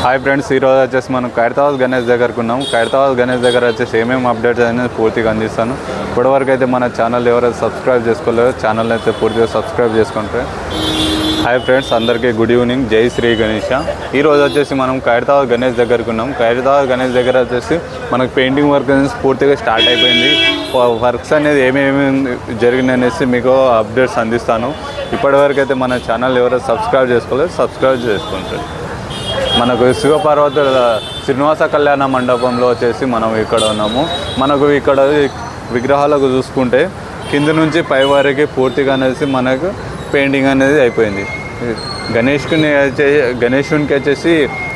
Hi friends, ఈరోజు వచ్చేసి మనం ఖైరతాబాద్ గణేష్ దగ్గరకు ఉన్నాం. ఖైరతాబాద్ గణేష్ దగ్గర వచ్చేసి ఏమేమి అప్డేట్స్ అనేది పూర్తిగా అందిస్తాను. ఇప్పటివరకు అయితే మన ఛానల్ ఎవరైతే సబ్స్క్రైబ్ చేసుకోలేదో ఛానల్ అయితే పూర్తిగా సబ్స్క్రైబ్ చేసుకుంటే. హాయ్ ఫ్రెండ్స్, అందరికీ గుడ్ ఈవినింగ్. జై శ్రీ గణేష. ఈరోజు వచ్చేసి మనం ఖైరతాబాద్ గణేష్ దగ్గరకు ఉన్నాం. ఖైరతాబాద్ గణేష్ దగ్గర వచ్చేసి మనకు పెయింటింగ్ వర్క్ అనేది పూర్తిగా స్టార్ట్ అయిపోయింది. వర్క్స్ అనేది ఏమేమి జరిగిందనేసి మీకు అప్డేట్స్ అందిస్తాను. ఇప్పటివరకు అయితే మన ఛానల్ ఎవరైతే సబ్స్క్రైబ్ చేసుకోలేదో సబ్స్క్రైబ్ చేసుకుంటారు. మనకు శివపార్వతుల శ్రీనివాస కళ్యాణ మండపంలో వచ్చేసి మనం ఇక్కడ ఉన్నాము. మనకు ఇక్కడ విగ్రహాలకు చూసుకుంటే కింద నుంచి పై వరకు పూర్తిగా అనేసి మనకు పెయింటింగ్ అనేది అయిపోయింది. గణేషునికి వచ్చేసి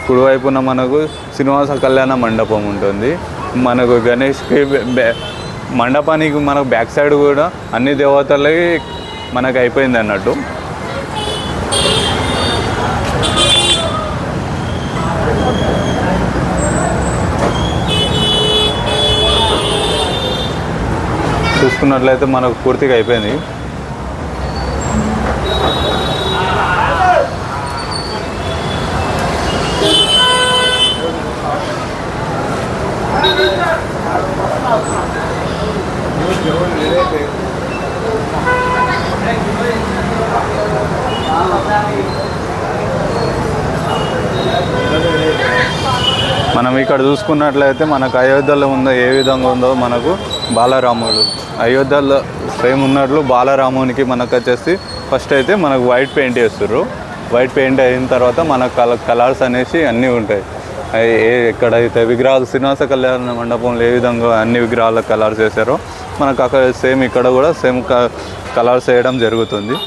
కుడివైపున మనకు శ్రీనివాస కళ్యాణ మండపం ఉంటుంది. మనకు గణేష్కి మండపానికి మనకు బ్యాక్ సైడ్ కూడా అన్ని దేవతలకి మనకు అయిపోయింది అన్నట్టు. చూసుకున్నట్లయితే మనకు పూర్తిగా అయిపోయింది. మనం ఇక్కడ చూసుకున్నట్లయితే మనకు అయోధ్యలో ఉందో ఏ విధంగా ఉందో మనకు బాలరాముడు అయోధ్యలో సేమ్ ఉన్నట్లు బాలరామునికి మనకు వచ్చేసి ఫస్ట్ అయితే మనకు వైట్ పెయింట్ వేస్తారు. వైట్ పెయింట్ అయిన తర్వాత మన కలర్స్ అనేసి అన్నీ ఉంటాయి. ఎక్కడైతే విగ్రహాలు శ్రీనివాస కళ్యాణ మండపంలో ఏ విధంగా అన్ని విగ్రహాల కలర్స్ వేసారో మనకు అక్కడ సేమ్ ఇక్కడ కూడా సేమ్ కలర్స్ వేయడం జరుగుతుంది.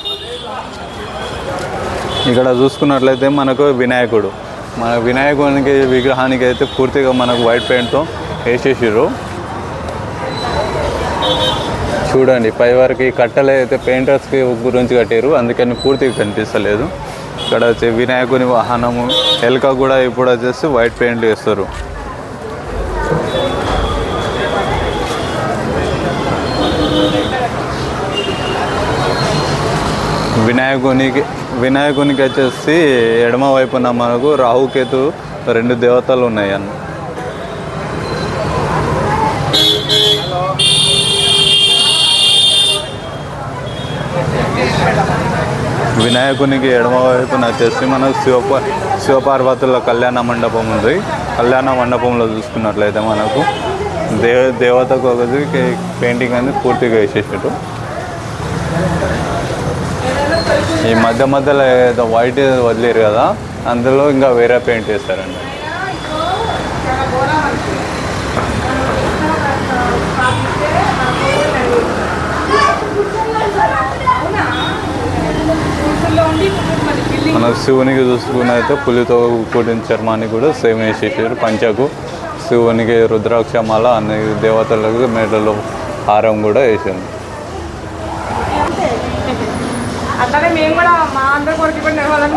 ఇక్కడ చూసుకున్నట్లయితే మనకు వినాయకుడు, మన వినాయకునికి విగ్రహానికి అయితే పూర్తిగా మనకు వైట్ పెయింట్తో వేసేసారు. చూడండి, పై వరకు ఈ కట్టలు అయితే పెయింటర్స్కి గురించి కట్టారు, అందుకని పూర్తిగా కనిపిస్తలేదు. ఇక్కడ వచ్చి వినాయకుని వాహనము ఎలుక కూడా ఇప్పుడు వచ్చేసి వైట్ పెయింట్ వేస్తారు. వినాయకునికి వచ్చేసి ఎడమ వైపున మనకు రాహుకేతు రెండు దేవతలు ఉన్నాయి అన్న. వినాయకునికి ఎడమ వైపున వచ్చేసి మనకు శివపార్వతుల కళ్యాణ మండపం ఉంది. కళ్యాణ మండపంలో చూసుకున్నట్లయితే మనకు దేవతకు ఒకటి పెయింటింగ్ అనేది పూర్తిగా వేసేసారు. ఈ మధ్యలో ఏదో వైట్ వదిలేరు కదా, అందులో ఇంకా వేరే పెయింట్ వేస్తారండి. మన శివునికి చూసుకున్నైతే పులితో కూడిన చర్మాన్ని కూడా సేమ్ వేసేసారు. పంచకు శివునికి రుద్రాక్షమాల అన్ని దేవతలకు మెడలో హారం కూడా వేసాము. అట్లానే మేము కూడా మా అందరి కొరకు కూడా నిర్వాలని